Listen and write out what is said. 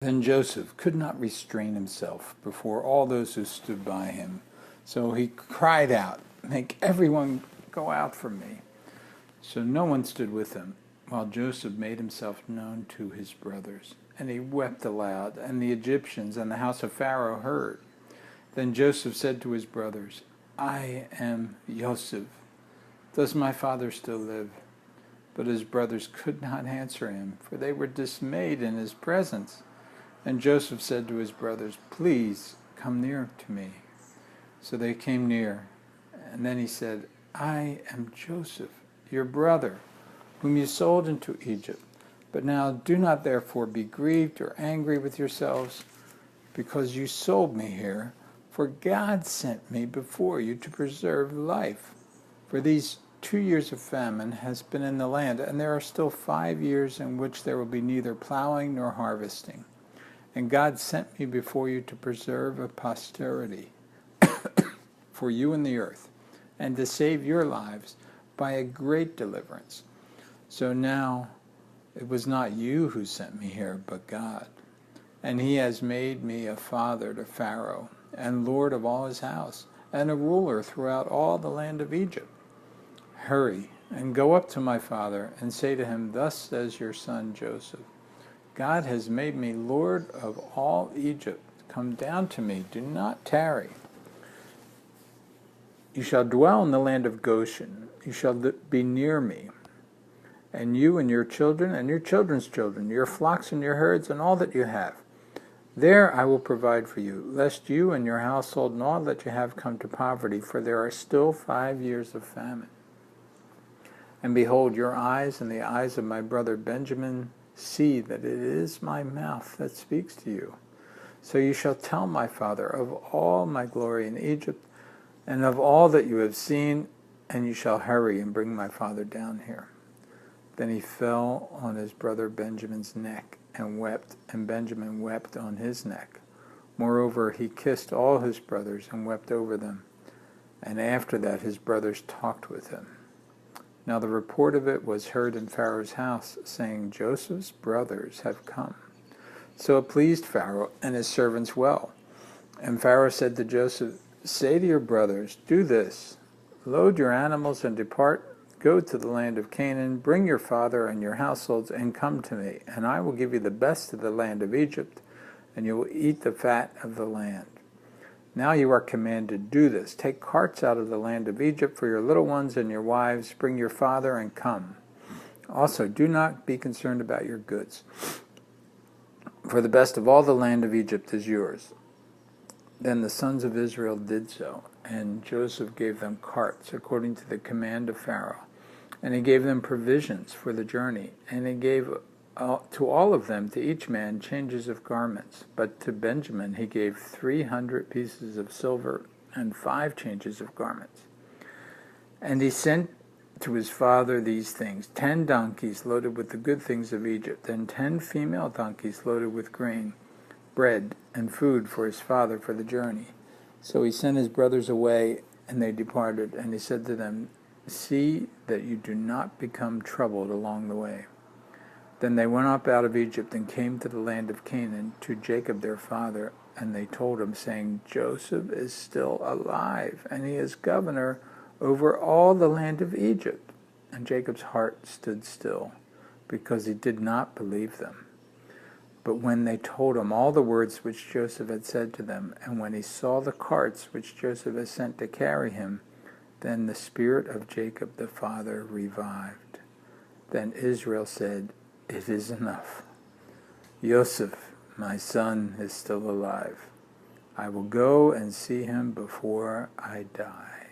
Then Joseph could not restrain himself before all those who stood by him. So he cried out, "Make everyone go out from me." So no one stood with him, while Joseph made himself known to his brothers. And he wept aloud, and the Egyptians and the house of Pharaoh heard. Then Joseph said to his brothers, "I am Joseph. Does my father still live?" But his brothers could not answer him, for they were dismayed in his presence. And Joseph said to his brothers, "Please come near to me." So they came near. And then he said, "I am Joseph, your brother, whom you sold into Egypt. But now do not therefore be grieved or angry with yourselves, because you sold me here, for God sent me before you to preserve life. For these 2 years of famine has been in the land, and there are still 5 years in which there will be neither plowing nor harvesting. And God sent me before you to preserve a posterity for you in the earth, and to save your lives by a great deliverance. So now it was not you who sent me here, but God. And he has made me a father to Pharaoh, and lord of all his house, and a ruler throughout all the land of Egypt. Hurry, and go up to my father, and say to him, 'Thus says your son Joseph, God has made me lord of all Egypt. Come down to me, do not tarry. You shall dwell in the land of Goshen. You shall be near me, and you and your children and your children's children, your flocks and your herds and all that you have. There I will provide for you, lest you and your household and all that you have come to poverty, for there are still 5 years of famine. And behold, your eyes and the eyes of my brother Benjamin see that it is my mouth that speaks to you. So you shall tell my father of all my glory in Egypt, and of all that you have seen, and you shall hurry and bring my father down here." Then he fell on his brother Benjamin's neck and wept, and Benjamin wept on his neck. Moreover, he kissed all his brothers and wept over them. And after that his brothers talked with him. Now the report of it was heard in Pharaoh's house, saying, "Joseph's brothers have come." So it pleased Pharaoh and his servants well. And Pharaoh said to Joseph, "Say to your brothers, do this, load your animals and depart, go to the land of Canaan, bring your father and your households, and come to me, and I will give you the best of the land of Egypt, and you will eat the fat of the land. Now you are commanded, do this. Take carts out of the land of Egypt for your little ones and your wives. Bring your father and come. Also, do not be concerned about your goods, for the best of all the land of Egypt is yours." Then the sons of Israel did so, and Joseph gave them carts according to the command of Pharaoh, and he gave them provisions for the journey, and he gave to all of them, to each man, changes of garments. But to Benjamin he gave 300 pieces of silver and 5 changes of garments. And he sent to his father these things: 10 donkeys loaded with the good things of Egypt, and 10 female donkeys loaded with grain, bread, and food for his father for the journey. So he sent his brothers away, and they departed. And he said to them, "See that you do not become troubled along the way." Then they went up out of Egypt and came to the land of Canaan, to Jacob their father, and they told him, saying, "Joseph is still alive, and he is governor over all the land of Egypt." And Jacob's heart stood still, because he did not believe them. But when they told him all the words which Joseph had said to them, and when he saw the carts which Joseph had sent to carry him, then the spirit of Jacob the father revived. Then Israel said, "It is enough. Joseph, my son, is still alive. I will go and see him before I die."